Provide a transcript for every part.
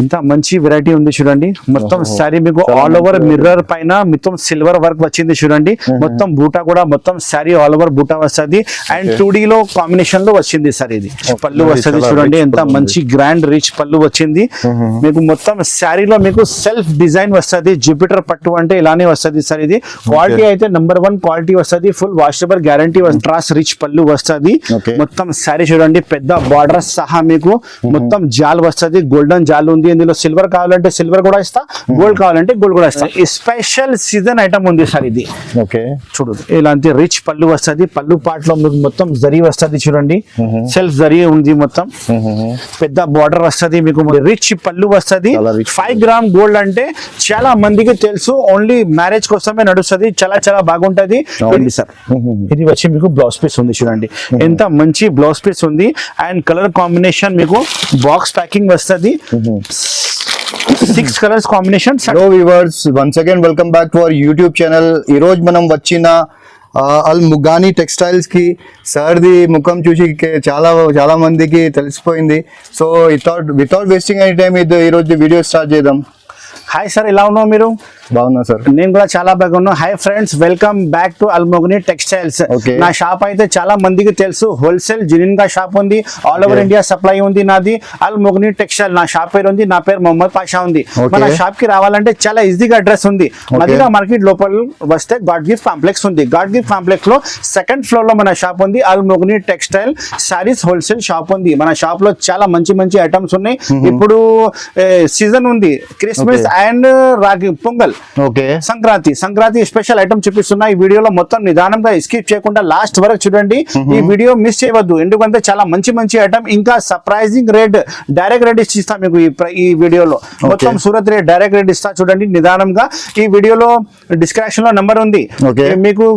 ఇంత మంచి వెరైటీ ఉంది చూడండి. మొత్తం సారీ మీకు ఆల్ ఓవర్ మిర్రర్ పైన మొత్తం సిల్వర్ వర్క్ వచ్చింది చూడండి. మొత్తం బూటా కూడా మొత్తం సారీ ఆల్ ఓవర్ బూటా వస్తుంది అండ్ 2D లో కాంబినేషన్ లో వచ్చింది సార్. ఇది పళ్ళు వస్తుంది చూడండి, ఎంత మంచి గ్రాండ్ రిచ్ పళ్ళు వచ్చింది మీకు. మొత్తం శారీలో మీకు సెల్ఫ్ డిజైన్ వస్తుంది. జూపిటర్ పట్టు అంటే ఇలానే వస్తుంది సార్. ఇది క్వాలిటీ అయితే నెంబర్ 1 క్వాలిటీ వస్తుంది. ఫుల్ వాషబుల్ గ్యారంటీ ట్రాస్ రిచ్ పళ్ళు వస్తుంది. మొత్తం శారీ చూడండి, పెద్ద బార్డర్ సహా మీకు మొత్తం జాల్ వస్తుంది. గోల్డెన్ జాల్ ఉంది. ఇందులో సిల్వర్ కావాలంటే సిల్వర్ కూడా ఇస్తా, గోల్డ్ కావాలంటే గోల్డ్ కూడా ఇస్తా. స్పెషల్ సీజన్ ఐటమ్ ఉంది సార్ ఇది. చూడు ఇలాంటి రిచ్ పళ్ళు వస్తుంది. పళ్ళు పార్ట్ లో మీకు మొత్తం జరీ వస్తుంది చూడండి, సెల్ఫ్ జరీ ఉంది. మొత్తం పెద్ద బార్డర్ వస్తుంది మీకు, రిచ్ పళ్ళు వస్తుంది. 5 గ్రామ్ గోల్డ్ అంటే చాలా మందికి తెలుసు, ఓన్లీ మ్యారేజ్ కోసమే నడుస్తుంది. చాలా చాలా బాగుంటది సార్. ఇది వచ్చి మీకు బ్లౌజ్ పీస్ ఉంది చూడండి, ఎంత మంచి బ్లౌజ్ పీస్ ఉంది. అండ్ కలర్ కాంబినేషన్ మీకు బాక్స్ ప్యాకింగ్ వస్తుంది. 6 colours combination. Hello viewers, once again welcome back to our YouTube channel. ఈ రోజు మనం వచ్చిన అల్ ముగాని టెక్స్టైల్స్ కి సార్ ది ముఖం చూసి చాలా మందికి తెలిసిపోయింది. So without wasting any time ఈ రోజు వీడియో స్టార్ట్ చేద్దాం. హాయ్ సార్, ఎలా ఉన్నావు మీరు? బాగున్నా సార్, నేను కూడా చాలా బాగున్నా. Hi friends, welcome back to అల్మోగ్ని textiles. నా షాప్ అయితే చాలా మందికి తెలుసు, హోల్సేల్ జెన్యూన్ గా షాప్ ఉంది. ఆల్ ఓవర్ ఇండియా సప్లై ఉంది నాది. అల్మోగ్ని టెక్స్టైల్ నా షాప్ పేరు ఉంది. నా పేరు మొహమ్మద్ పాషా ఉంది. మన షాప్ కి రావాలంటే చాలా ఈజీగా అడ్రస్ ఉంది. మదీనా మార్కెట్ లోపల వస్తే గాడ్ గిఫ్ట్ కాంప్లెక్స్ ఉంది. గాడ్ గిఫ్ట్ కాంప్లెక్స్ లో 2nd ఫ్లోర్ లో మన షాప్ ఉంది. అల్మోగ్ని టెక్స్టైల్ సారీస్ హోల్సేల్ షాప్ ఉంది. మన షాప్ లో చాలా మంచి మంచి ఐటమ్స్ ఉన్నాయి. ఇప్పుడు సీజన్ ఉంది, క్రిస్మస్ అండ్ రాగి పొంగల్, సంక్రాంతి స్పెషల్ ఐటమ్ చూపిస్తున్నా ఈ వీడియోలో. మొత్తం నిదానంగా స్కిప్ చేయకుండా లాస్ట్ వరకు చూడండి. ఈ వీడియో మిస్ చేయవద్దు, ఎందుకంటే చాలా మంచి మంచి ఐటమ్, ఇంకా సర్ప్రైజింగ్ రేట్, డైరెక్ట్ రేట్ ఇస్తా మీకు ఈ వీడియోలో. మొత్తం సూరత్ రేట్ డైరెక్ట్ రేట్ ఇస్తా చూడండి నిదానంగా. ఈ వీడియోలో డిస్క్రిప్షన్ లో నెంబర్ ఉంది, మీకు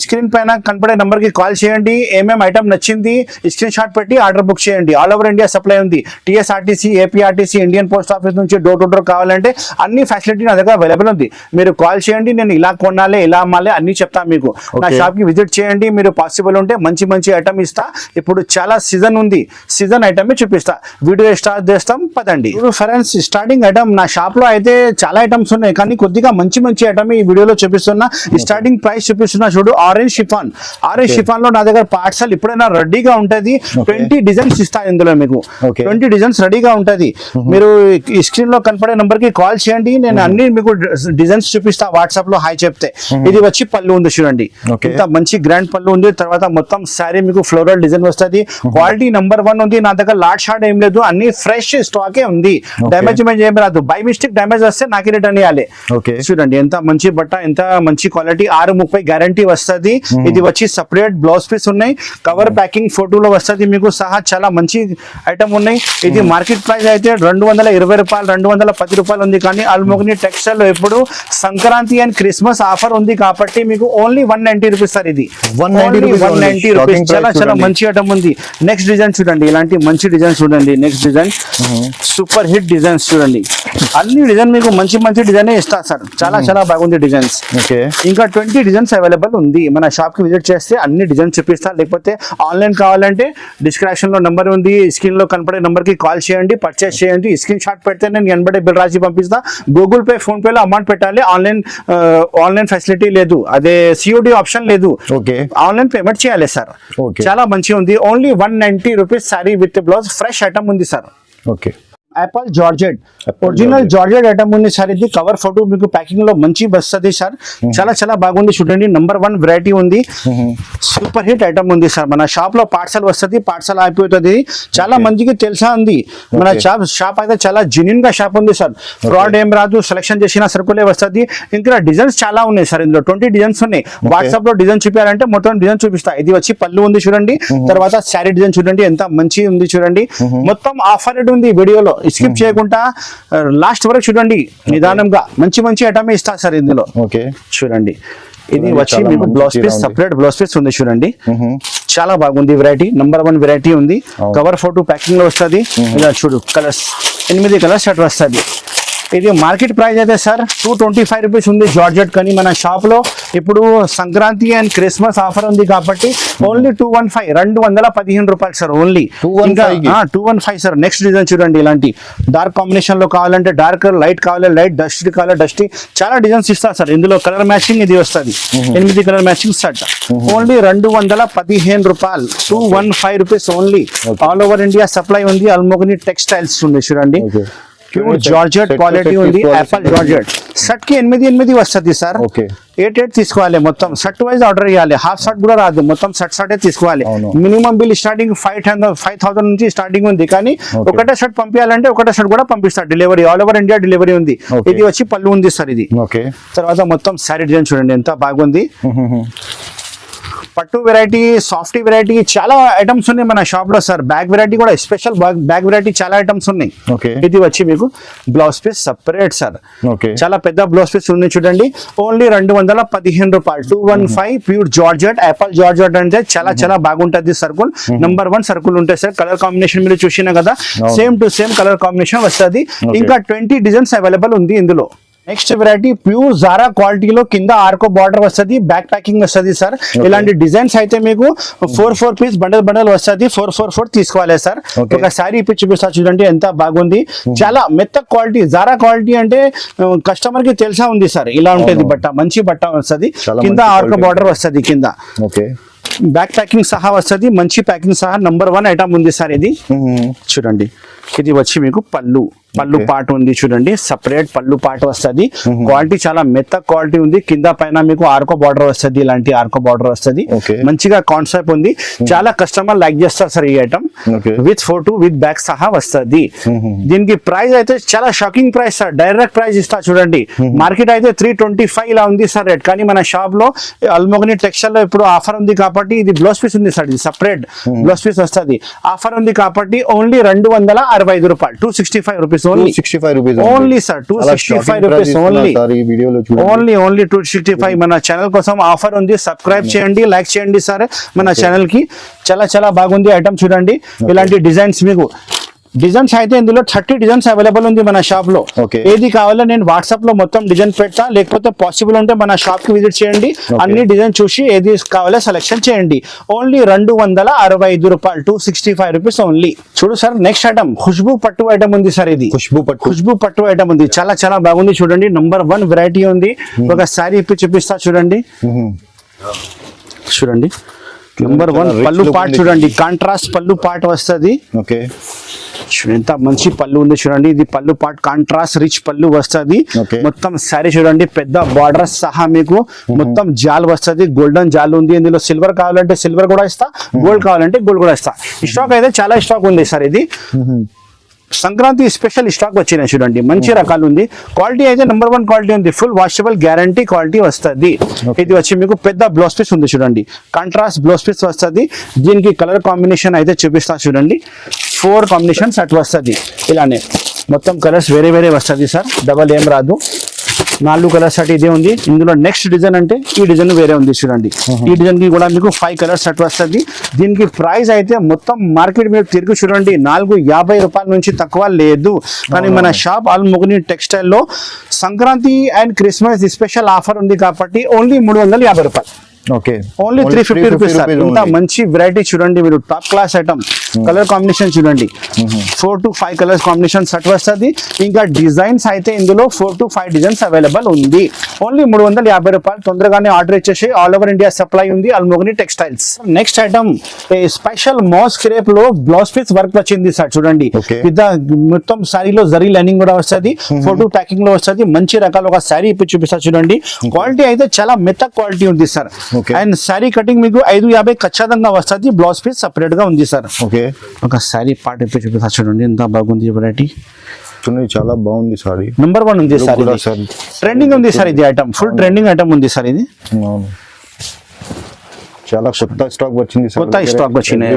స్క్రీన్ పైన కనపడే నెంబర్ కి కాల్ చేయండి. ఏమేమి ఐటమ్ నచ్చింది స్క్రీన్ షాట్ పెట్టి ఆర్డర్ బుక్ చేయండి. ఆల్ ఓవర్ ఇండియా సప్లై ఉంది. TSRTC, APRTC, Indian post office నుంచి డోర్ టు డోర్ కావాలంటే అన్ని ఫెసిలిటీ నా దగ్గర అవైలబుల్ ఉంది. మీరు కాల్ చేయండి, నేను ఇలా కొనాలి ఇలా అమ్మాలి అన్ని చెప్తాను మీకు. నా షాప్ కి విజిట్ చేయండి. మీరు పాసిబుల్ ఉంటే మంచి మంచి ఐటమ్ ఇస్తా. ఇప్పుడు చాలా సీజన్ ఉంది, సీజన్ ఐటమ్ చూపిస్తా. వీడియో స్టార్ట్ చేస్తాం పదండి. ఫ్రెండ్స్, స్టార్టింగ్ ఐటమ్ నా షాప్ లో అయితే చాలా ఐటమ్స్ ఉన్నాయి, కానీ కొద్దిగా మంచి మంచి ఐటమ్ ఈ వీడియోలో చూపిస్తున్నా. స్టార్టింగ్ ప్రైస్ చూపిస్తున్నా చూడు. ఆరెంజ్ షిఫాన్ లో నా దగ్గర పార్సల్ ఇప్పుడైనా రెడీగా ఉంటది. 20 డిజైన్స్ ఇస్తా ఇందులో మీకు. 20 డిజైన్స్ రెడీగా ఉంటది. మీరు ఈ స్క్రీన్ లో కనపడే నంబర్ కి కాల్ చేయండి, నేను అన్ని మీకు డిజైన్స్ చూపిస్తా. వాట్సాప్ లో హాయ్ చెప్తే. ఇది వచ్చి పళ్ళు ఉంది చూడండి, ఇంత మంచి గ్రాండ్ పళ్ళు ఉంది. తర్వాత మొత్తం శారీ మీకు ఫ్లోరల్ డిజైన్ వస్తుంది. క్వాలిటీ నెంబర్ 1 ఉంది. నా దగ్గర లాట్ షార్ట్ ఏం లేదు, అన్ని ఫ్రెష్ స్టాకే ఉంది. డ్యామేజ్ ఏం రాదు. బై మిస్టేక్ డ్యామేజ్ వస్తే నాకు రిటర్న్ ఇవ్వాలి. చూడండి ఎంత మంచి బట్ట, ఎంత మంచి క్వాలిటీ. 630 గ్యారంటీ వస్తుంది. ఇది వచ్చి సపరేట్ బ్లౌజ్ పీస్ ఉన్నాయి. కవర్ ప్యాకింగ్ ఫోటోలో వస్తుంది మీకు సహా. చాలా మంచి ఐటమ్ ఉన్నాయి. ఇది మార్కెట్ ప్రైస్ అయితే 220 రూపాయలు, 210 రూపాయలు ఉంది. కానీ అల్మోగ్ని టెక్స్టైల్ లో ఇప్పుడు సంక్రాంతి అండ్ క్రిస్మస్ ఆఫర్ ఉంది కాబట్టి మీకు ఓన్లీ 190 రూపీస్ సార్. ఇది 190 రూపీస్. చాలా చాలా మంచి ఐటమ్ ఉంది. నెక్స్ట్ డిజైన్ చూడండి, ఇలాంటి మంచి డిజైన్ చూడండి. Next design super hit designs చూడండి. అన్ని డిజైన్ మీకు మంచి మంచి డిజైన్ ఇస్తా సార్. చాలా చాలా బాగుంది డిజైన్స్. ఇంకా 20 డిజైన్స్ అవైలబుల్ ఉంది. మన షాప్ కి విజిట్ చేస్తే అన్ని డిజైన్స్ చూపిస్తా. లేకపోతే ఆన్లైన్ కావాలంటే డిస్క్రిప్షన్ లో నెంబర్ ఉంది, స్క్రీన్ లో కనపడే నెంబర్ కి కాల్ చేయండి, పర్చేస్ చేయండి. స్క్రీన్ షాట్ పెడితే నేను ఎనబడే బిల్ రాసి పంపిస్తా. గూగుల్ పే, ఫోన్ పే లో అమౌంట్ పెట్టాలి. ఆన్లైన్ ఫెసిలిటీ లేదు, అదే COD ఆప్షన్ లేదు. ఆన్లైన్ పేమెంట్ చేయాలి సార్. చాలా మంచిగా ఉంది. Only 190 rupees sari with blouse. Fresh item ఉంది sir. Apple georgette, original georgette item ఉంది సార్. ఇది కవర్ ఫోటో మీకు ప్యాకింగ్ లో మంచి వస్తుంది సార్. చాలా చాలా బాగుంది చూడండి. నెంబర్ 1 వెరైటీ ఉంది. సూపర్ హిట్ ఐటమ్ ఉంది సార్. మన షాప్ లో పార్సల్ వస్తుంది, పార్సల్ అయిపోతుంది. చాలా మందికి తెలుసా ఉంది. మన షాప్ అయితే చాలా జెన్యూన్ గా షాప్ ఉంది సార్. ఫ్రాడ్ ఏం రాదు. సెలెక్షన్ చేసిన సరుకులే వస్తుంది. ఇంకా డిజైన్స్ చాలా ఉన్నాయి సార్. ఇందులో 20 డిజైన్స్ ఉన్నాయి. వాట్సాప్ లో డిజైన్ చూపించాలంటే మొత్తం డిజైన్ చూపిస్తా. ఇది వచ్చి పళ్ళు ఉంది చూడండి. తర్వాత శారీ డిజైన్ చూడండి, ఎంత మంచి ఉంది చూడండి. మొత్తం ఆఫర్ రేట్ ఉంది వీడియోలో. స్కిప్ చేయకుండా లాస్ట్ వరకు చూడండి నిదానంగా. మంచి మంచి ఐటమ్ ఇస్తా సార్ ఇందులో. చూడండి, ఇది వచ్చి మీకు blouse piece, separate blouse piece ఉంది చూడండి. చాలా బాగుంది వెరైటీ. నెంబర్ 1 వెరైటీ ఉంది. కవర్ ఫోటో ప్యాకింగ్ లో వస్తుంది. ఇలా చూడు, కలర్స్ 8 కలర్స్ షర్ట్ వస్తుంది. ఇది మార్కెట్ ప్రైస్ అయితే సార్ 225 రూపీస్ ఉంది జార్జెట్, కానీ మన షాప్ లో ఇప్పుడు సంక్రాంతి అండ్ క్రిస్మస్ ఆఫర్ ఉంది కాబట్టి ఓన్లీ 215 రూపాయలు sir only. 215 sir. Next design చూడండి, ఇలాంటి డార్క్ కాంబినేషన్ లో కావాలంటే డార్క్, లైట్ కావాలి లైట్, డస్ట్ కావాలి డస్టీ, చాలా డిజైన్స్ ఇస్తారు సార్. ఇందులో కలర్ మ్యాచింగ్ ఇది వస్తుంది, 8 కలర్ మ్యాచింగ్ సెట్ ఓన్లీ 215 రూపాయలు, 215 rupees only. All over India supply ఉంది. అల్మోగని టెక్స్టైల్స్ ఉంది చూడండి, ప్యూర్ జార్జెట్ క్వాలిటీ ఉంది. యాపిల్ జార్జెట్ షర్ట్ కి 8 వస్తుంది సార్. 8 తీసుకోవాలి, మొత్తం షర్ట్ వైజ్ ఆర్డర్ ఇవ్వాలి, హాఫ్ షర్ట్ కూడా రాదు, మొత్తం షర్ట్ తీసుకోవాలి. మినిమం బిల్ స్టార్టింగ్ 5,000 నుంచి స్టార్టింగ్ ఉంది, కానీ ఒకటే షర్ట్ పంపించాలంటే ఒకటే షర్ట్ కూడా పంపిస్తారు. Delivery all over India delivery ఉంది. ఇది వచ్చి పళ్ళు ఉంది సార్ ఇది. తర్వాత మొత్తం శారీ డిజైన్ చూడండి ఎంత బాగుంది. పట్టు వెరైటీ, సాఫ్టీ వెరైటీ చాలా ఐటమ్స్ ఉన్నాయి మన షాప్ లో సార్. బ్యాగ్ వెరైటీ కూడా స్పెషల్ బ్యాగ్ వెరైటీ చాలా ఐటమ్స్ ఉన్నాయి. ఇది వచ్చి మీకు బ్లౌజ్ పీస్ సపరేట్ సార్, చాలా పెద్ద బ్లౌజ్ పీస్ ఉంది చూడండి. ఓన్లీ 215 రూపాయలు, 215 ప్యూర్ జార్జెట్. యాపిల్ జార్జెట్ అంటే చాలా చాలా బాగుంటది. సర్కుల్ నంబర్ 1 సర్కుల్ ఉంటాయి సార్. కలర్ కాంబినేషన్ మీరు చూసినా కదా, same to same colour combination వస్తుంది. ఇంకా 20 డిజైన్స్ అవైలబుల్ ఉంది ఇందులో. నెక్స్ట్ వెరైటీ ప్యూర్ జారా క్వాలిటీలో కింద ఆర్కో బార్డర్ వస్తుంది, బ్యాక్ ప్యాకింగ్ వస్తుంది సార్. ఇలాంటి డిజైన్స్ అయితే మీకు 4 పీస్ బండల్ వస్తుంది, 4 తీసుకోవాలి సార్. ఒక శారీ ఇప్పి చూపిస్తా చూడండి ఎంత బాగుంది. చాలా మెత్త క్వాలిటీ, జారా క్వాలిటీ అంటే కస్టమర్ కి తెలిసా ఉంది సార్. ఇలా ఉంటుంది బట్ట, మంచి బట్ట వస్తుంది. కింద ఆర్కో బార్డర్ వస్తుంది, కింద బ్యాక్ ప్యాకింగ్ సహా వస్తుంది, మంచి ప్యాకింగ్ సహా. నంబర్ 1 ఐటమ్ ఉంది సార్ ఇది. చూడండి, ఇది వచ్చి మీకు పళ్ళు పార్ట్ ఉంది చూడండి, సపరేట్ పళ్ళు పార్ట్ వస్తుంది. క్వాలిటీ చాలా మెత్త క్వాలిటీ ఉంది. కింద పైన మీకు ఆర్కో బార్డర్ వస్తుంది, ఇలాంటి ఆర్కో బార్డర్ వస్తుంది. మంచిగా కాన్సెప్ట్ ఉంది, చాలా కస్టమర్ లైక్ చేస్తారు సార్ ఈ item. With photo with bag సహా వస్తుంది. దీనికి ప్రైస్ అయితే చాలా shocking price sir, direct price ఇస్తా చూడండి. మార్కెట్ అయితే 325 ఇలా ఉంది సార్ రేట్, కానీ మన షాప్ లో అల్మోగని టెక్స్టైల్ లో ఇప్పుడు ఆఫర్ ఉంది కాబట్టి ఇది బ్లౌజ్ పీస్ ఉంది సార్. ఇది సపరేట్ బ్లౌజ్ పీస్ వస్తుంది. ఆఫర్ ఉంది కాబట్టి ఓన్లీ 265 రూపాయలు, 265 rupees only. 65 rupees only sir, 265 rupees only. Only 265. మన ఛానల్ కోసం ఆఫర్ ఉంది. సబ్స్క్రైబ్ చేయండి, లైక్ చేయండి సార్ మన ఛానల్ కి. చాలా చాలా బాగుంది ఐటమ్ చూడండి. ఇలాంటి డిజైన్స్ మీకు డిజైన్స్ అయితే ఇందులో 30 డిజైన్స్ అవైలబుల్ ఉంది మన షాప్ లో. ఏది కావాలో నేను వాట్సాప్ లో మొత్తం డిజైన్ పెడతా, లేకపోతే పాసిబుల్ ఉంటే మన షాప్ కి విజిట్ చేయండి. అన్ని డిజైన్ చూసి ఏది కావాలో సెలెక్షన్ చేయండి. ఓన్లీ 265 రూపాయలు, 265 రూపీస్ ఓన్లీ. చూడు సార్, నెక్స్ట్ ఐటమ్ ఖుష్బూ పట్టు ఐటమ్ ఉంది సార్. ఇది ఖుష్బూ పట్టు ఐటమ్ ఉంది, చాలా చాలా బాగుంది చూడండి. నంబర్ 1 వెరైటీ ఉంది. ఒక శారీ ఇప్పి చూపిస్తా చూడండి. నంబర్ 1 పళ్ళు పార్ట్ చూడండి, కాంట్రాస్ట్ పళ్ళు పార్ట్ వస్తుంది. ఎంత మంచి పళ్ళు ఉంది చూడండి. ఇది పళ్ళు పార్ట్ కాంట్రాస్ట్ రిచ్ పళ్ళు వస్తుంది. మొత్తం శారీ చూడండి, పెద్ద బార్డర్ సహా మీకు మొత్తం జాల్ వస్తుంది, గోల్డెన్ జాల్ ఉంది. ఇందులో సిల్వర్ కావాలంటే సిల్వర్ కూడా ఇస్తా, గోల్డ్ కావాలంటే గోల్డ్ కూడా ఇస్తా. స్టాక్ అయితే చాలా స్టాక్ ఉంది సార్. ఇది సంక్రాంతి స్పెషల్ స్టాక్ వచ్చినాయి చూడండి, మంచి రకాలు ఉంది. క్వాలిటీ అయితే నంబర్ 1 క్వాలిటీ ఉంది, ఫుల్ వాషబుల్ గ్యారంటీ క్వాలిటీ వస్తుంది. ఇది వచ్చి మీకు పెద్ద బ్లౌజ్ పీస్ ఉంది చూడండి, కాంట్రాస్ట్ బ్లౌజ్ పీస్ వస్తుంది. దీనికి కలర్ కాంబినేషన్ అయితే చూపిస్తా చూడండి. 4 కాంబినేషన్ సెట్ వస్తుంది. ఇలానే మొత్తం కలర్స్ వేరే వేరే వస్తుంది సార్, డబల్ ఏం రాదు. 4 కలర్ సెట్ ఇదే ఉంది. ఇందులో నెక్స్ట్ డిజైన్ అంటే ఈ డిజైన్ వేరే ఉంది చూడండి. ఈ డిజైన్ కి కూడా మీకు 5 కలర్ సెట్ వస్తుంది. దీనికి ప్రైస్ అయితే మొత్తం మార్కెట్ మీరు తిరిగి చూడండి 450 రూపాయల నుంచి తక్కువ లేదు. కానీ మన షాప్ అల్మోగని టెక్స్టైల్ లో Sankranti and Christmas special offer ఉంది కాబట్టి ఓన్లీ 350 రూపాయలు. Only 350 rupees sir. ఇంత మంచి వెరైటీ చూడండి మీరు, top class item. Colour combination చూడండి, 4 to 5 కలర్స్ కాంబినేషన్ సెట్ వస్తుంది. ఇంకా డిజైన్స్ అయితే ఇందులో 4 to 5 డిజైన్స్ అవైలబుల్ ఉంది. ఓన్లీ 350 రూపాయలు. తొందరగానే ఆర్డర్ ఇచ్చేసి, ఆల్ ఓవర్ ఇండియా సప్లై ఉంది అల్మోగని textiles. Next item special moss crepe లో బ్లౌజ్ పీస్ వర్క్ వచ్చింది సార్ చూడండి. పెద్ద మొత్తం శారీలో జరీ లైనింగ్ కూడా వస్తుంది, ఫోటో ప్యాకింగ్ లో వస్తుంది. మంచి రకాల ఒక శారీ ఇప్పి చూపిస్తా చూడండి. క్వాలిటీ అయితే చాలా మెత్త క్వాలిటీ ఉంది సార్. అండ్ శారీ కటింగ్ మీకు 550 ఖచ్చితంగా వస్తుంది. బ్లౌజ్ పీస్ సపరేట్ గా ఉంది సార్. ఒక శారీ పార్ట్ ఇప్పి చూపిస్తా చూడండి, ఎంత బాగుంది వెరైటీ. చాలా బాగుంది సారీ. నంబర్ 1 ఉంది సార్, ట్రెండింగ్ ఉంది సార్. ఇది ఐటమ్ ఫుల్ ట్రెండింగ్ ఐటమ్ ఉంది సార్. ఇది చాలా కొత్త స్టాక్ వచ్చింది, కొత్త స్టాక్ వచ్చినాయి.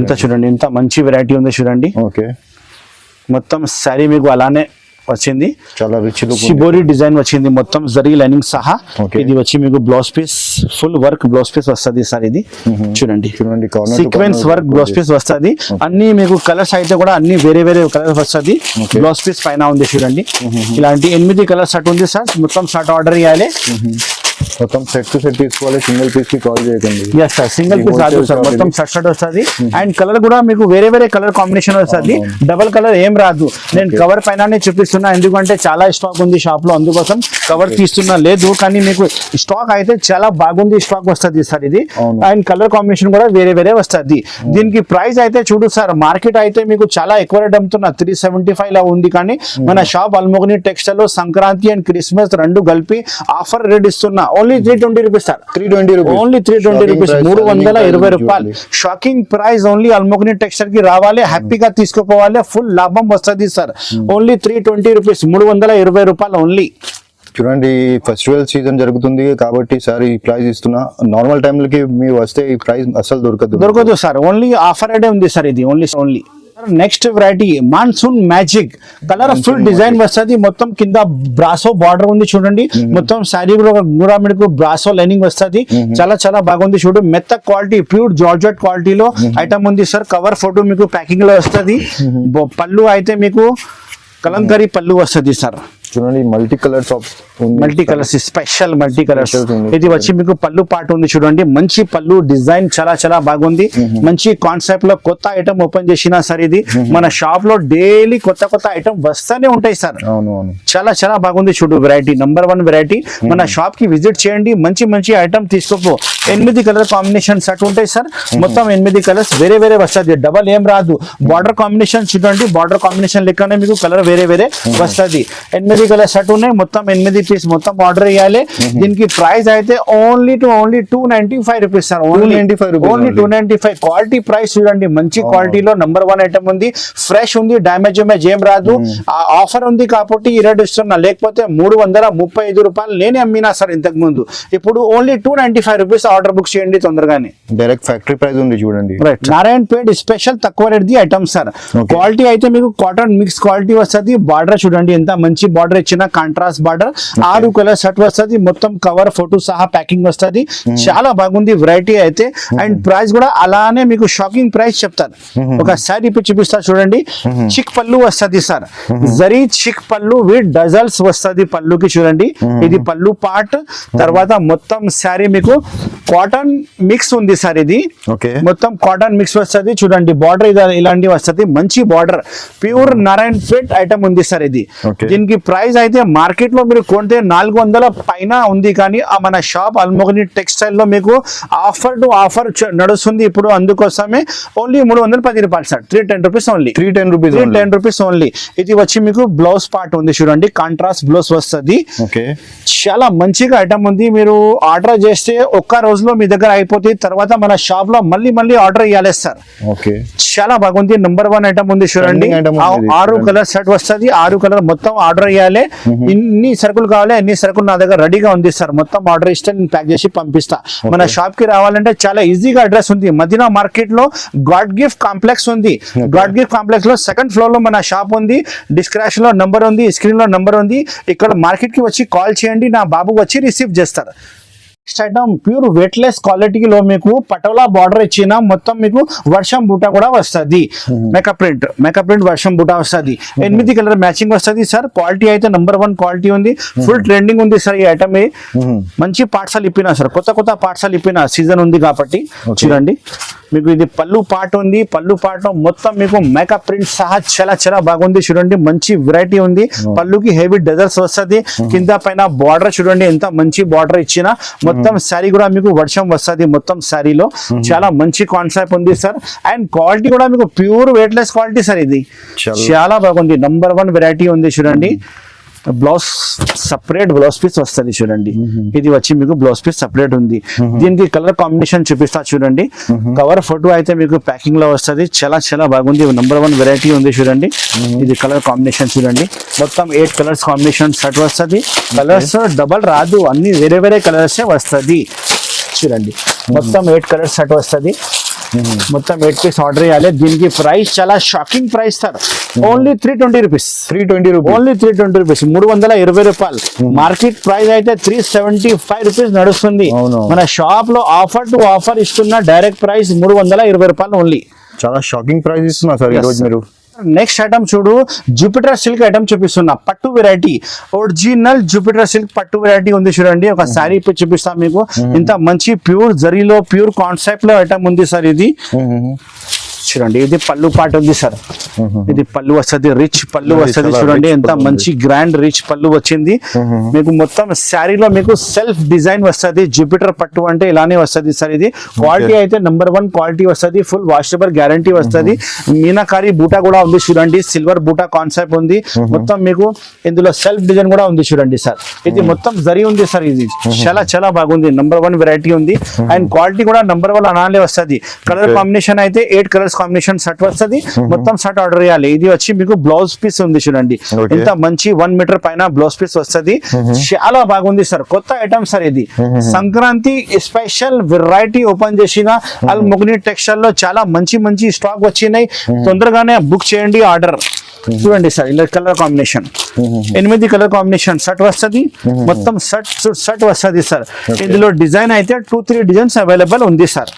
ఎంత చూడండి, ఎంత మంచి వెరైటీ ఉంది చూడండి. మొత్తం శారీ మీకు అలానే వచ్చింది, చాలా రిచ్ లుక్. షిబోరి డిజైన్ వచ్చింది మొత్తం జరీ లైనింగ్ సహా. Okay. ఇది వచ్చి మీకు blouse piece full work blouse piece వస్తుంది సార్. ఇది చూడండి చూడండి సీక్వెన్స్ వర్క్ బ్లౌజ్ పీస్ వస్తుంది. అన్ని మీకు కలర్స్ అయితే కూడా అన్ని వేరే వేరే కలర్స్ వస్తుంది. బ్లౌజ్ పీస్ పైన ఉంది చూడండి. ఇలాంటి 8 కలర్స్ షర్ట్ ఉంది సార్. మొత్తం షర్ట్ ఆర్డర్ ఇవ్వాలి. మొత్తం సెట్ టు సెట్ తీసుకోవాలి, సింగిల్ పీస్ కి కాల్ చేయకండి. ఎస్ సార్, సింగిల్ పీస్ రాదు సార్, మొత్తం షర్ట్ వస్తుంది. అండ్ కలర్ కూడా మీకు వేరే వేరే కలర్ కాంబినేషన్ వస్తుంది. డబల్ కలర్ ఏం రాదు. నేను కవర్ పైన చూపిస్తున్నా ఎందుకంటే చాలా స్టాక్ ఉంది షాప్ లో, అందుకోసం కవర్ తీస్తున్నా లేదు. కానీ మీకు స్టాక్ అయితే చాలా బాగుంది స్టాక్ వస్తుంది సార్ ఇది. అండ్ కలర్ కాంబినేషన్ కూడా వేరే వేరే వస్తుంది. దీనికి ప్రైస్ అయితే చూడు సార్, మార్కెట్ అయితే మీకు చాలా ఎక్కువ రేట్ అమ్ముతున్నా 375 లా ఉంది. కానీ మన షాప్ అల్మోగని టెక్స్టైల్ లో సంక్రాంతి అండ్ క్రిస్మస్ రెండు కలిపి ఆఫర్ రేట్ ఇస్తున్నా. Only 320 rupees sir. 320 rupees, only 320 rupees, 320 రూపాయలు. Shocking price. ఓన్లీ అల్మోగని టెక్స్టైల్ కి రావాలి, హ్యాపీగా తీసుకోపోవాలి, ఫుల్ లాభం వస్తుంది సార్. ఓన్లీ 320 రూపీస్, 320 రూపాయలు ఓన్లీ. చూడండి ఫెస్టివల్ సీజన్ జరుగుతుంది కాబట్టి సార్ ఈ ప్రైస్ ఇస్తున్నా. నార్మల్ టైంలకి మీరు వస్తే ఈ ప్రైస్ అసలు దొరకదు సార్. ఓన్లీ ఆఫర్ రేటే ఉంది సార్ ఇది. Only next variety monsoon magic colourful design వస్తుంది. మొత్తం కింద బ్రాసో బార్డర్ ఉంది చూడండి. మొత్తం శారీ కూడా మీకు బ్రాసో లైనింగ్ వస్తుంది. చాలా చాలా బాగుంది చూడు. మెత్త క్వాలిటీ ప్యూర్ జార్జెట్ క్వాలిటీలో ఐటమ్ ఉంది సార్. కవర్ ఫోటో మీకు ప్యాకింగ్ లో వస్తుంది. పళ్ళు అయితే మీకు కలంకరీ పళ్ళు వస్తుంది సార్. చూడండి multi colours special multi colours. ఇది వచ్చి మీకు పళ్ళు పాటు ఉంది చూడండి. మంచి పళ్ళు డిజైన్ చాలా చాలా బాగుంది. మంచి కాన్సెప్ట్ లో కొత్త ఐటమ్ ఓపెన్ చేసినా సార్. ఇది మన షాప్ లో డైలీ కొత్త ఐటమ్ వస్తూనే ఉంటాయి సార్. చాలా చాలా బాగుంది చూడు. Variety number 1 variety. మన షాప్ కి విజిట్ చేయండి, మంచి ఐటమ్ తీసుకోపో. 8 కలర్ కాంబినేషన్ సెట్ ఉంటాయి సార్. మొత్తం 8 కలర్స్ వేరే వేరే వస్తుంది. డబల్ ఏం రాదు. బార్డర్ కాంబినేషన్ చూడండి. బార్డర్ కాంబినేషన్ లెక్కనే మీకు కలర్ వేరే వేరే వస్తుంది. 8 కలర్ సెట్ ఉన్నాయి. మొత్తం 8 పీస్ మొత్తం ఆర్డర్ ఇవ్వాలి. దీనికి ప్రైస్ అయితే only 295 rupees sir. Only 295. Quality price చూడండి. మంచి క్వాలిటీలో నంబర్ 1 ఐటమ్ ఉంది. ఫ్రెష్ ఉంది, డ్యామేజ్ ఏం రాదు. ఆఫర్ ఉంది కాబట్టి ఈ రేట్ ఇస్తున్నా. లేకపోతే 335 రూపాయలు నేనే అమ్మినా సార్ ఇంతకు ముందు. ఇప్పుడు ఓన్లీ 295 రూపీస్. ఆర్డర్ బుక్ చేయండి తొందరగానే. డైరెక్ట్ ఫ్యాక్టరీ ప్రైస్ ఉంది చూడండి. నారాయణ్ పేట్ స్పెషల్ తక్కువ rate the item sir. Quality అయితే మీకు కాటన్ మిక్స్ క్వాలిటీ వస్తుంది. బార్డర్ చూడండి ఎంత మంచి బార్డర్ ఇచ్చిన, కాంట్రాస్ట్ బార్డర్. 6 కలర్ షర్ట్ వస్తుంది. మొత్తం కవర్ ఫోటో సహా ప్యాకింగ్ వస్తుంది. చాలా బాగుంది వెరైటీ అయితే. అండ్ ప్రైస్ కూడా అలానే మీకు షాకింగ్ ప్రైస్ చెప్తాను. ఒక శారీ చూపిస్తా చూడండి. చిక్ పళ్ళు వస్తుంది సార్. జరీ చిక్ పళ్ళు విత్ డజల్స్ వస్తుంది పళ్ళుకి చూడండి. ఇది పళ్ళు పార్ట్. తర్వాత మొత్తం శారీ మీకు కాటన్ మిక్స్ ఉంది సార్. ఇది మొత్తం కాటన్ మిక్స్ వస్తుంది చూడండి. బార్డర్ ఇలాంటి వస్తుంది. మంచి బార్డర్ ప్యూర్ నారాయణ్ పేట్ ఐటమ్ ఉంది సార్ ఇది. దీనికి ప్రైస్ అయితే మార్కెట్ లో మీరు కొంటే 400 పైన ఉంది. కానీ మన షాప్ అల్మోగని టెక్స్టైల్ లో మీకు ఆఫర్ నడుస్తుంది ఇప్పుడు. అందుకోసమే ఓన్లీ 310 రూపాయలు sir. 310 rupees only. 310 rupees only. ఇది వచ్చి మీకు బ్లౌజ్ పార్ట్ ఉంది చూడండి. కాంట్రాస్ట్ బ్లౌజ్ వస్తుంది. చాలా మంచిగా ఐటమ్ ఉంది. మీరు ఆర్డర్ చేస్తే ఒక్క రోజులో మీ దగ్గర అయిపోతుంది. తర్వాత మన షాప్ లో మళ్ళీ ఆర్డర్ ఇవ్వాలి సార్. చాలా బాగుంది. నంబర్ 1 ఐటమ్ ఉంది చూడండి. 6 కలర్ సెట్ వస్తుంది. 6 కలర్ మొత్తం ఆర్డర్ ఇవ్వాలి. ఇన్ని సరుకులు కావాలి, అన్ని సరుకులు నా దగ్గర రెడీగా ఉంది సార్. మొత్తం ఆర్డర్ ఇస్తే నేను ప్యాక్ చేసి పంపిస్తా. మన షాప్ కి రావాలంటే చాలా ఈజీగా అడ్రస్ ఉంది. మదీనా మార్కెట్ లో గాడ్ గిఫ్ట్ కాంప్లెక్స్ ఉంది. గాడ్ గిఫ్ట్ కాంప్లెక్స్ లో 2nd ఫ్లోర్ లో మన షాప్ ఉంది. డిస్క్రిప్షన్ లో నంబర్ ఉంది, స్క్రీన్ లో నంబర్ ఉంది. ఇక్కడ మార్కెట్ కి వచ్చి కాల్ చేయండి, నా బాబు వచ్చి రిసీవ్ చేస్తారు. నెక్స్ట్ ఐటమ్ ప్యూర్ వెయిట్లెస్ క్వాలిటీలో మీకు పటోలా బార్డర్ ఇచ్చిన మొత్తం మీకు వర్షం బూట కూడా వస్తుంది. మేకప్ ప్రింట్ వర్షం బూట వస్తుంది. 8 కలర్ మ్యాచింగ్ వస్తుంది సార్. క్వాలిటీ అయితే నంబర్ 1 క్వాలిటీ ఉంది. ఫుల్ ట్రెండింగ్ ఉంది సార్ ఈ ఐటమ్. మంచి పార్సల్ ఇప్పినా సార్. కొత్త పార్సల్ ఇప్పిన సీజన్ ఉంది కాబట్టి చూడండి. మీకు ఇది పళ్ళు పార్ట్ ఉంది. పళ్ళు పార్ట్ మొత్తం మీకు మేకప్ ప్రింట్ సహా చాలా బాగుంది చూడండి. మంచి వెరైటీ ఉంది. పళ్ళుకి హెవీ డజల్స్ వస్తుంది. కింద పైన బార్డర్ చూడండి ఎంత మంచి బార్డర్ ఇచ్చిన. మొత్తం శారీ కూడా మీకు వర్షం వస్తుంది. మొత్తం శారీలో చాలా మంచి కాన్సెప్ట్ ఉంది సార్. అండ్ క్వాలిటీ కూడా మీకు ప్యూర్ వెయిట్లెస్ క్వాలిటీ సార్. ఇది చాలా బాగుంది. నంబర్ 1 వెరైటీ ఉంది చూడండి. బ్లౌజ్ సపరేట్ బ్లౌజ్ పీస్ వస్తుంది చూడండి. ఇది వచ్చి మీకు బ్లౌజ్ పీస్ సపరేట్ ఉంది. దీనికి కలర్ కాంబినేషన్ చూపిస్తా చూడండి. కవర్ ఫోటో అయితే మీకు ప్యాకింగ్ లో వస్తుంది. చాలా బాగుంది. నంబర్ 1 వెరైటీ ఉంది చూడండి. ఇది కలర్ కాంబినేషన్ చూడండి. మొత్తం 8 కలర్స్ కాంబినేషన్ సెట్ వస్తుంది. కలర్స్ డబల్ రాదు, అన్ని వేరే కలర్స్ వస్తుంది చూడండి. మొత్తం 8 కలర్స్ సెట్ వస్తుంది. మొత్తం 8 పీస్ ఆర్డర్ చేయాలి. దీనికి ప్రైస్ చాలా shocking price sir, only 320 rupees. 320 rupees, only 320 rupees, 320 రూపాయలు. మార్కెట్ ప్రైస్ అయితే 375 రూపీస్ నడుస్తుంది. మన షాప్ లో ఆఫర్ టు ఆఫర్ ఇస్తున్న డైరెక్ట్ ప్రైస్ 320 రూపాయలు ఓన్లీ. చాలా షాకింగ్ ప్రైస్ ఇస్తున్నా సార్ ఈ రోజు మీరు. నెక్స్ట్ ఐటమ్ చూడు, జూపిటర్ సిల్క్ ఐటమ్ చూపిస్తున్నా, పట్టు వెరైటీ, ఒరిజినల్ జూపిటర్ సిల్క్ పట్టు వెరైటీ ఉంది చూడండి. ఒక శారీ ఇప్పి చూపిస్తాం మీకు. ఇంత మంచి ప్యూర్ జరీలో ప్యూర్ కాన్సెప్ట్ లో ఐటమ్ ఉంది సార్ ఇది. చూడండి, ఇది పళ్ళు పాట ఉంది సార్. ఇది పళ్ళు వస్తుంది, రిచ్ పళ్ళు వస్తుంది చూడండి. ఎంత మంచి గ్రాండ్ రిచ్ పళ్ళు వచ్చింది మీకు. మొత్తం శారీలో మీకు సెల్ఫ్ డిజైన్ వస్తుంది. జూపిటర్ పట్టు అంటే ఇలానే వస్తుంది సార్. ఇది క్వాలిటీ అయితే నెంబర్ 1 క్వాలిటీ వస్తుంది. ఫుల్ వాషబుల్ గ్యారంటీ వస్తుంది. మీనాకారి బూటా కూడా ఉంది చూడండి, సిల్వర్ బూటా కాన్సెప్ట్ ఉంది. మొత్తం మీకు ఇందులో సెల్ఫ్ డిజైన్ కూడా ఉంది చూడండి సార్. ఇది మొత్తం జరీ ఉంది సార్. ఇది చాలా చాలా బాగుంది, నెంబర్ 1 వెరైటీ ఉంది. అండ్ క్వాలిటీ కూడా నెంబర్ 1 అనాలే వస్తుంది. కలర్ కాంబినేషన్ అయితే 8 కలర్స్ కాంబినేషన్ షర్ట్ వస్తుంది. మొత్తం షర్ట్ ఆర్డర్ చేయాలి. ఇది వచ్చి మీకు బ్లౌజ్ పీస్ ఉంది చూడండి. ఇంత మంచి 1 మీటర్ పైన బ్లౌజ్ పీస్ వస్తుంది. చాలా బాగుంది సార్, కొత్త ఐటమ్ సార్ ఇది. సంక్రాంతి స్పెషల్ వెరైటీ ఓపెన్ చేసిన అల్ ముగ్ని టెక్స్టైల్ లో చాలా మంచి మంచి స్టాక్ వచ్చినాయి. తొందరగానే బుక్ చేయండి ఆర్డర్. చూడండి సార్, ఇలా colour combination 8 colour combination shirt వస్తుంది. మొత్తం షర్ట్ వస్తుంది సార్. ఇందులో డిజైన్ అయితే 2-3 డిజైన్స్ అవైలబుల్ ఉంది సార్.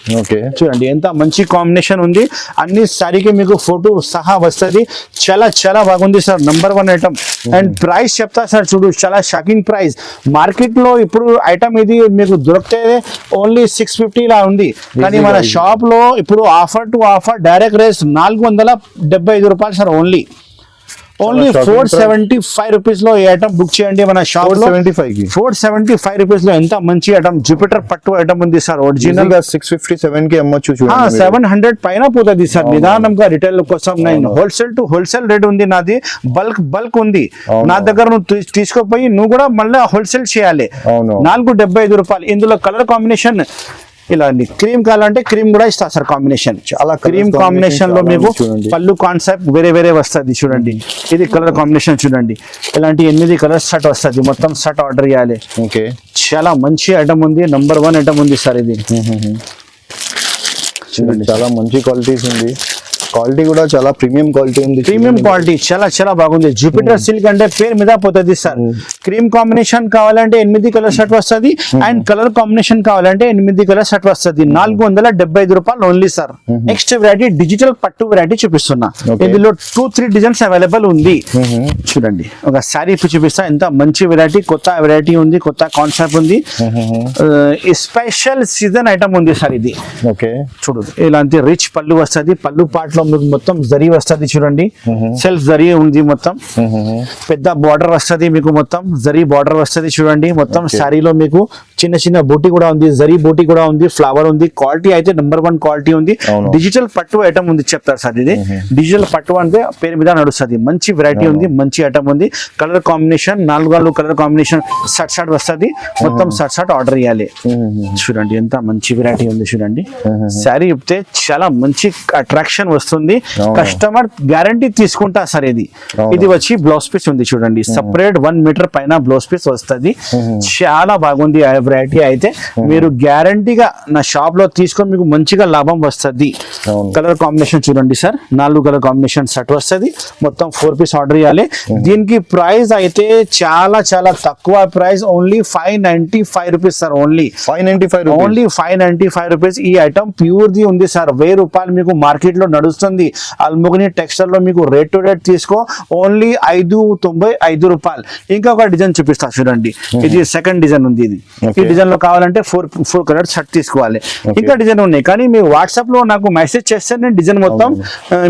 చూడండి ఎంత మంచి కాంబినేషన్ ఉంది. అన్ని సారీకి మీకు ఫోటో సహా వస్తుంది. చాలా చాలా బాగుంది sir, number 1 item. And price చెప్తా సార్, చూడు చాలా షాకింగ్ ప్రైస్. మార్కెట్ లో ఇప్పుడు ఐటమ్ ఇది మీకు దొరికితే ఓన్లీ 650 లా ఉంది. కానీ మన షాప్ లో ఇప్పుడు ఆఫర్ టు ఆఫర్ డైరెక్ట్ రేస్ 475 రూపాయలు సార్. ఓన్లీ 475 రూపీస్ లో ఈ ఐటమ్ బుక్ చేయండి మన షాప్ లో. 475 రూపీస్ లో ఎంత మంచి ఐటమ్ జూపిటర్ పట్టు ఐటమ్ ఉంది సార్. ఒరిజినల్ 657 కి అమ్మొచ్చు. 700 పైన పోతుంది సార్ నిదానంగా. రిటైల్ కోసం నేను హోల్సేల్ టు హోల్సేల్ రేట్ ఉంది నాది. బల్క్ ఉంది నా దగ్గర. నువ్వు తీసుకోపోయి నువ్వు కూడా మళ్ళీ హోల్సేల్ చేయాలి. 475 రూపాయలు. ఇందులో కలర్ కాంబినేషన్ ఇలా అండి. క్రీమ్ కావాలంటే క్రీమ్ కూడా ఇస్తా సార్ కాంబినేషన్. చాలా క్రీమ్ కాంబినేషన్ లో మీకు పళ్ళు కాన్సెప్ట్ వేరే వేరే వస్తుంది చూడండి. ఇది కలర్ కాంబినేషన్ చూడండి. ఇలాంటి 8 కలర్స్ షర్ట్ వస్తుంది. మొత్తం షర్ట్ ఆర్డర్ చేయాలి. చాలా మంచి ఐటమ్ ఉంది, నెంబర్ 1 ఐటమ్ ఉంది సార్ ఇది. చూడండి చాలా మంచి క్వాలిటీస్ ఉంది. క్వాలిటీ కూడా చాలా ప్రీమియం క్వాలిటీ ఉంది. ప్రీమియం క్వాలిటీ చాలా చాలా బాగుంది. జూపిటర్ సిల్క్ అంటే పేరు మీద పోతుంది సార్. క్రీమ్ కాంబినేషన్ కావాలంటే 8 కలర్ షర్ట్ వస్తుంది. అండ్ కలర్ కాంబినేషన్ కావాలంటే 8 కలర్ షర్ట్ వస్తుంది. 475 రూపాయలు only sir. Next variety digital పట్టు వెరైటీ చూపిస్తున్నా. ఇందులో 2-3 డిజైన్స్ అవైలబుల్ ఉంది. చూడండి, ఒక శారీ చూపిస్తా. ఎంత మంచి వెరైటీ, కొత్త వెరైటీ ఉంది, కొత్త కాన్సెప్ట్ ఉంది. స్పెషల్ సీజన్ ఐటమ్ ఉంది సార్ ఇది. చూడు, ఇలాంటి రిచ్ పళ్ళు వస్తుంది. పళ్ళు పాటలో మీకు మొత్తం జరీ వస్తుంది చూడండి. సెల్ఫ్ జరీ ఉంది. మొత్తం పెద్ద బార్డర్ వస్తుంది మీకు. మొత్తం జరీ బార్డర్ వస్తుంది చూడండి. మొత్తం శారీలో మీకు చిన్న చిన్న బూటీ కూడా ఉంది, జరీ బూటీ కూడా ఉంది, ఫ్లవర్ ఉంది. క్వాలిటీ అయితే నెంబర్ 1 క్వాలిటీ ఉంది. డిజిటల్ పట్టు ఐటమ్ ఉంది చెప్తారు సార్. ఇది డిజిటల్ పట్టు అంటే పేరు మీద నడుస్తుంది. మంచి వెరైటీ ఉంది, మంచి ఐటమ్ ఉంది. Colour combination 4 colour combination shirt వస్తుంది. మొత్తం షర్ట్ ఆర్డర్ చేయాలి. చూడండి ఎంత మంచి వెరైటీ ఉంది చూడండి. శారీ ఇప్పితే చాలా మంచి అట్రాక్షన్ వస్తుంది. కస్టమర్ గ్యారంటీ తీసుకుంటా సార్. ఇది వచ్చి బ్లౌజ్ పీస్ ఉంది చూడండి. సపరేట్ 1 మీటర్ పైన బ్లౌజ్ పీస్ వస్తుంది. చాలా బాగుంది వెరైటీ అయితే. మీరు గ్యారంటీగా నా షాప్ లో తీసుకొని మీకు మంచిగా లాభం వస్తుంది. కలర్ కాంబినేషన్ చూడండి సార్. 4 కలర్ కాంబినేషన్ షర్ట్ వస్తుంది. మొత్తం 4 పీస్ ఆర్డర్ చేయాలి. దీనికి ప్రైస్ అయితే చాలా చాలా తక్కువ price. Only 595 rupees sir. Only 595 rupees. ఈ ఐటమ్ ప్యూర్ ది ఉంది సార్. 1000 రూపాయలు మీకు మార్కెట్ లో నడుస్తుంది. అల్ముగ్ని టెక్స్టైల్ లో మీకు రేట్ టు రేట్ తీసుకో ఓన్లీ 595 రూపాయలు. ఇంకొక డిజైన్ చూపిస్తా చూడండి. ఇది సెకండ్ డిజైన్ ఉంది. ఇది ఈ డిజైన్ లో కావాలంటే 4 కలర్ షర్ట్ తీసుకోవాలి. ఇంకా డిజైన్ ఉన్నాయి కానీ మీరు వాట్సాప్ లో నాకు మెసేజ్ చేస్తే నేను డిజైన్ మొత్తం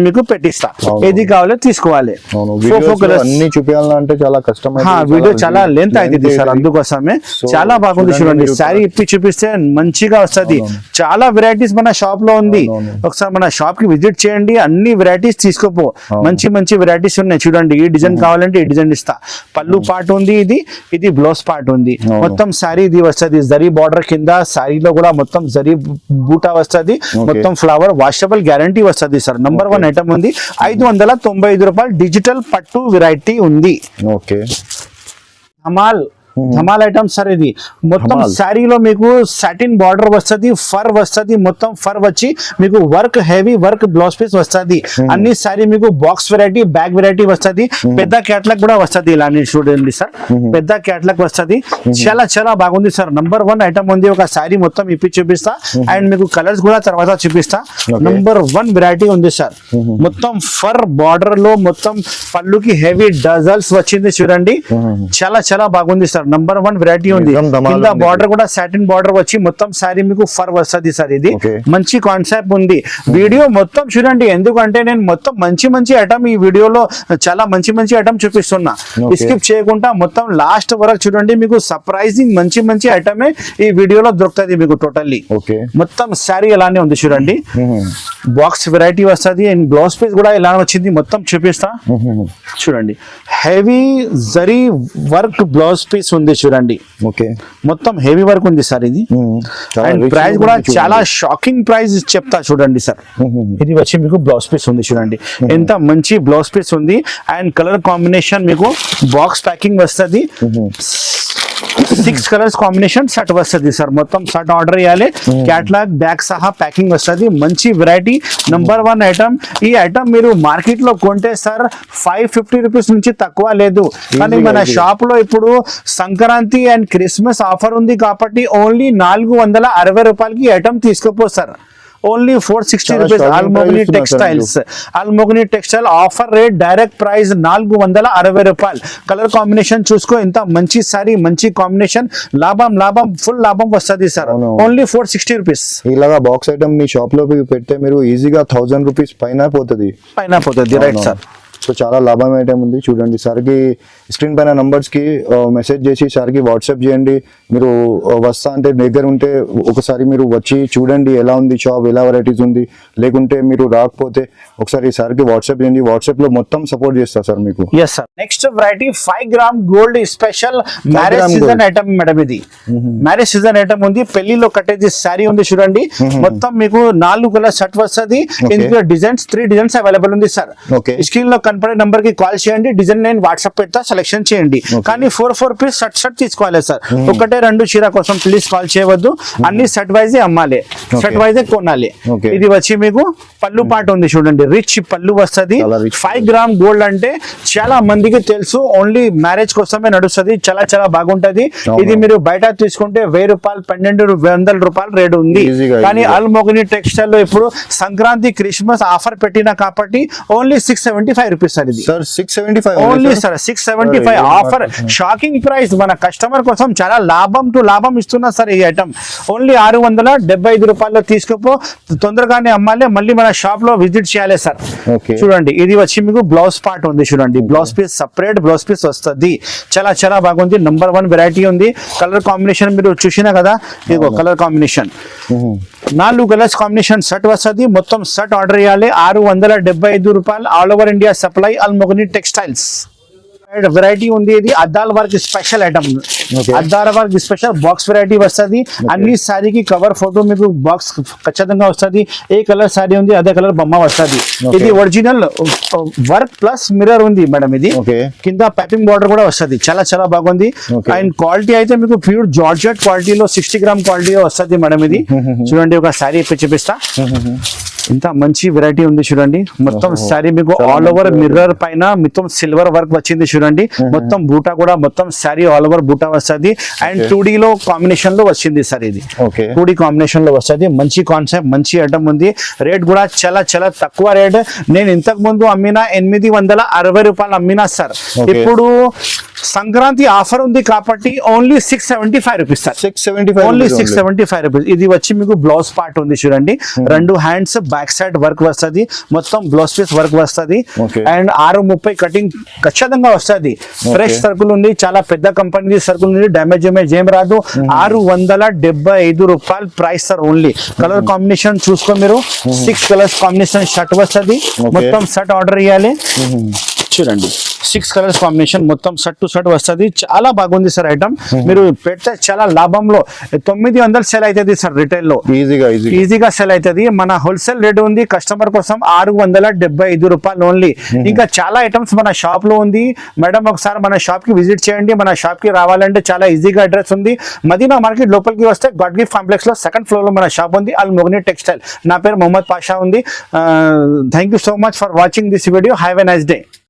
మీకు పెట్టిస్తా. ఏది కావాలో తీసుకోవాలి. 4 కలర్స్ అన్ని చూపించాలంటే చాలా కష్టం. వీడియో చాలా లెంత్ అవుతుంది సార్, అందుకోసమే. చాలా బాగుంది చూడండి. శారీ ఇప్పి చూపిస్తే మంచిగా వస్తుంది. చాలా వెరైటీస్ మన షాప్ లో ఉంది. ఒకసారి మన షాప్ కి విజిట్ చేయండి. అన్ని వెరైటీస్ తీసుకోపో. మంచి మంచి వెరైటీస్ ఉన్నాయి చూడండి. ఈ డిజైన్ కావాలంటే ఈ డిజైన్ ఇస్తా. పళ్ళు పార్ట్ ఉంది. ఇది బ్లౌజ్ పార్ట్ ఉంది. మొత్తం శారీ ఇది వస్తుంది. జరీ బార్డర్ కింద శారీలో కూడా మొత్తం జరీ బూటా వస్తుంది. మొత్తం ఫ్లవర్ వాషబుల్ గ్యారంటీ వస్తుంది సార్. నెంబర్ 1 ఐటమ్ ఉంది. 595 రూపాయలు డిజిటల్ పట్టు వెరైటీ ఉంది. Okay, Dhamaal Dhamaal item sir ఇది మొత్తం శారీలో మీకు సాటిన్ బార్డర్ వస్తది, ఫర్ వస్తది, మొత్తం ఫర్ వచ్చి మీకు work heavy work blouse piece వస్తది. అన్ని శారీ మీకు బాక్స్ వెరైటీ బ్యాగ్ వెరైటీ వస్తది, పెద్ద క్యాట్లాగ్ కూడా వస్తది. ఇలా చూడండి సార్, పెద్ద క్యాట్లాగ్ వస్తది, చాలా చాలా బాగుంది సార్. నంబర్ 1 ఐటమ్ ఉంది. ఒక శారీ మొత్తం ఇప్పి చూపిస్తా అండ్ మీకు కలర్స్ కూడా తర్వాత చూపిస్తా. నంబర్ 1 వెరైటీ ఉంది సార్. మొత్తం ఫర్ బార్డర్ లో మొత్తం పళ్ళుకి హెవీ డజల్స్ వచ్చింది చూడండి, చాలా చాలా బాగుంది సార్. నంబర్ 1 వెరైటీ ఉంది. కింద బార్డర్ కూడా సాటిన్ బార్డర్ వచ్చి మొత్తం శారీ మీకు ఫర్ వస్తది సార్. ఇది మంచి కాన్సెప్ట్ ఉంది. వీడియో మొత్తం చూడండి, ఎందుకంటే నేను మొత్తం మంచి మంచి ఐటమ్ ఈ వీడియోలో చాలా మంచి మంచి ఐటమ్ చూపిస్తున్నా. స్కిప్ చేయకుండా మొత్తం లాస్ట్ వరకు చూడండి, మీకు సర్ప్రైజింగ్ మంచి మంచి ఐటమే ఈ వీడియోలో దొరుకుతుంది మీకు టోటల్లీ. మొత్తం శారీ ఇలానే ఉంది చూడండి, బాక్స్ వెరైటీ వస్తుంది అండ్ బ్లౌజ్ పీస్ కూడా ఇలా వచ్చింది. మొత్తం చూపిస్తా చూడండి, heavy zari work blouse piece ఉంది చూడండి. మొత్తం హెవీ వర్క్ ఉంది సార్ ఇది. అండ్ ప్రైస్ కూడా చాలా షాకింగ్ ప్రైస్ చెప్తా చూడండి సార్. ఇది వచ్చి మీకు బ్లౌజ్ పీస్ ఉంది చూడండి, ఎంత మంచి బ్లౌజ్ పీస్ ఉంది. అండ్ కలర్ కాంబినేషన్ మీకు బాక్స్ ప్యాకింగ్ వస్తుంది, 6 కలర్స్ కాంబినేషన్ సెట్ వస్తుంది సార్. మొత్తం సెట్ ఆర్డర్ చేయాలి, క్యాట్లాగ్ బ్యాగ్ సహా ప్యాకింగ్ వస్తుంది. మంచి వెరైటీ, నంబర్ 1 ఐటమ్. ఈ ఐటమ్ మీరు మార్కెట్ లో కొంటే సార్ 550 రూపీస్ నుంచి తక్కువ లేదు, కానీ మన షాప్ లో ఇప్పుడు సంక్రాంతి అండ్ క్రిస్మస్ ఆఫర్ ఉంది కాబట్టి ఓన్లీ 460 రూపాయలకి ఐటమ్ తీసుకోపో సార్. Only 460 rupees. అల్మోగ్ని టెక్స్టైల్స్, అల్మోగ్ని textile offer rate, direct price 460 రూపాయలు. కలర్ కాంబినేషన్ చూసుకో, ఇంత మంచి సారీ, మంచి కాంబినేషన్, లాభం లాభం ఫుల్ లాభం వస్తుంది సార్. Only 460 rupees. ఇలాగా బాక్స్ ఐటమ్ మీ షాప్ లో పెడితే మీరు ఈజీగా 1000 రూపీస్ పైన పోతుంది. Right sir. సో చాలా లాభం ఐటమ్ ఉంది చూడండి. సార్కి స్క్రీన్ పైన నంబర్స్కి మెసేజ్ చేసి సార్కి వాట్సాప్ చేయండి. మీరు వస్తా అంటే దగ్గర ఉంటే ఒకసారి మీరు వచ్చి చూడండి ఎలా ఉంది షాప్, ఎలా వెరైటీస్ ఉంది. లేకుంటే మీరు రాకపోతే ఒకసారి సార్కి వాట్సాప్ చేయండి, వాట్సాప్ లో మొత్తం సపోర్ట్ చేస్తా సార్ మీకు. Yes sir. Next variety 5 gram gold special marriage season item madam. ఇది మ్యారేజ్ సీజన్ ఐటమ్ ఉంది, పెళ్లిలో కట్టేది శారీ ఉంది చూడండి. మొత్తం మీకు 4 కలర్ షర్ట్ వస్తుంది. ఇందులో డిజైన్స్ 3 డిజైన్స్ అవైలబుల్ ఉంది సార్. స్క్రీన్ లో కనపడే నంబర్ కి కాల్ చేయండి, డిజైన్ నేను వాట్సాప్ పెడతా, సెలెక్షన్ చేయండి. కానీ 4 పీస్ షర్ట్ తీసుకోవాలి సార్. ఒకటే 2 చీర కోసం ప్లీజ్ కాల్ చేయవద్దు, అన్ని సెట్ వైజ్ అమ్మాలి, సెట్ వైజ్ కొనాలి. ఇది వచ్చి మీకు పళ్ళు పాట ఉంది చూడండి, రిచ్ పళ్ళు వస్తుంది. 5 గ్రామ్ గోల్డ్ అంటే చాలా మందికి తెలుసు, ఓన్లీ మ్యారేజ్ కోసమే నడుస్తుంది, చాలా చాలా బాగుంటది. ఇది మీరు బయట తీసుకుంటే 1000 రూపాయలు 1200 రూపాయలు రేట్ ఉంది. కానీ అల్మోగ్ని టెక్స్టైల్ లో ఇప్పుడు సంక్రాంతి క్రిస్మస్ ఆఫర్ పెట్టిన కాబట్టి ఓన్లీ 675 రూపీస్ సార్. ఇది sir 675 only sir, 675 offer. Shocking price, మన కస్టమర్ కోసం చాలా లాభం టు లాభం ఇస్తున్నా సార్. ఈ ఐటమ్ ఓన్లీ 675 రూపాయల్లో తీసుకోపో, తొందరగానే అమ్మాలి, మళ్ళీ మన షాప్ లో విజిట్ చేయాలి సార్. చూడండి, ఇది వచ్చి మీకు బ్లౌజ్ పార్ట్ ఉంది చూడండి, blouse piece separate blouse piece వస్తుంది, చాలా చాలా బాగుంది. నంబర్ 1 వెరైటీ ఉంది. కలర్ కాంబినేషన్ మీరు చూసినా కదా, ఇదిగో colour combination 4 colours combination set వస్తుంది. మొత్తం సెట్ ఆర్డర్ చేయాలి, 675 రూపాయలు. All over India supply, Almogni textiles. Variety ఉంది, ఇది అద్దాల వర్క్ స్పెషల్ ఐటమ్. అద్దాల వర్క్ స్పెషల్ బాక్స్ వెరైటీ వస్తుంది. అన్ని సారీకి కవర్ ఫోటో మీకు బాక్స్ ఖచ్చితంగా వస్తుంది. ఏ కలర్ సారీ ఉంది అదే కలర్ బొమ్మ వస్తుంది. ఇది ఒరిజినల్ వర్క్ ప్లస్ మిర్రర్ ఉంది మేడం. ఇది కింద పైపింగ్ బార్డర్ కూడా వస్తుంది, చాలా చాలా బాగుంది. అండ్ క్వాలిటీ అయితే మీకు ప్యూర్ జార్జెట్ క్వాలిటీలో 60 గ్రామ్ క్వాలిటీ వస్తుంది మేడం. ఇది చూడండి, ఒక సారీ చూపిస్తా, ఇంత మంచి వెరైటీ ఉంది చూడండి. మొత్తం సారీ మీకు ఆల్ ఓవర్ మిర్రర్ పైన మొత్తం సిల్వర్ వర్క్ వచ్చింది చూడండి. మొత్తం బూటా కూడా మొత్తం సారీ ఆల్ ఓవర్ బూటా వస్తుంది. అండ్ 2D లో కాంబినేషన్ లో వచ్చింది సార్. ఇది 2D కాంబినేషన్ లో వస్తుంది. మంచి కాన్సెప్ట్, మంచి ఐటమ్ ఉంది. రేట్ కూడా చాలా చాలా తక్కువ రేట్. నేను ఇంతకు ముందు అమ్మినా 860 రూపాయలు అమ్మినా సార్. ఇప్పుడు సంక్రాంతి ఆఫర్ ఉంది కాబట్టి only 675 rupees sir. 675 only 675 rupees. ఇది వచ్చి మీకు బ్లౌజ్ పార్ట్ ఉంది చూడండి, 2 హ్యాండ్స్ బ్యాక్ సైడ్ వర్క్ వస్తుంది, మొత్తం బ్లౌజ్ పీస్ వర్క్ వస్తుంది. అండ్ 630 కటింగ్ ఖచ్చితంగా వస్తుంది. ఫ్రెష్ సర్కుల్ ఉంది, చాలా పెద్ద కంపెనీ సర్కుల్ ఉంది, డ్యామేజ్ ఏం రాదు. 675 రూపాయలు price sir only. Colour combination చూసుకో మీరు, 6 కలర్స్ కాంబినేషన్ షర్ట్ వస్తుంది. మొత్తం షర్ట్ ఆర్డర్ చేయాలి చూడండి. 6 కలర్స్ కాంబినేషన్ మొత్తం షర్ట్ టు షర్ట్ వస్తుంది. చాలా బాగుంది సార్ ఐటమ్. మీరు పెడితే చాలా లాభంలో 900 సెల్ అవుతుంది సార్ రిటైల్ లో. ఈజీగా సెల్ అవుతుంది. మన హోల్సేల్ రేట్ ఉంది కస్టమర్ కోసం 675 రూపాయలు ఓన్లీ. ఇంకా చాలా ఐటమ్స్ మన షాప్ లో ఉంది మేడం. ఒకసారి మన షాప్ కి విజిట్ చేయండి. మన షాప్ కి రావాలంటే చాలా ఈజీగా అడ్రస్ ఉంది. మదీనా మార్కెట్ లోపలికి వస్తే గాడ్ గిఫ్ట్ కాంప్లెక్స్ లో సెకండ్ ఫ్లోర్ లో మన షాప్ ఉంది, అల్ మొగ్నీ టెక్స్టైల్. నా పేరు మొహమ్మద్ పాషా ఉంది. Thank you so much for watching this video. Have a nice day.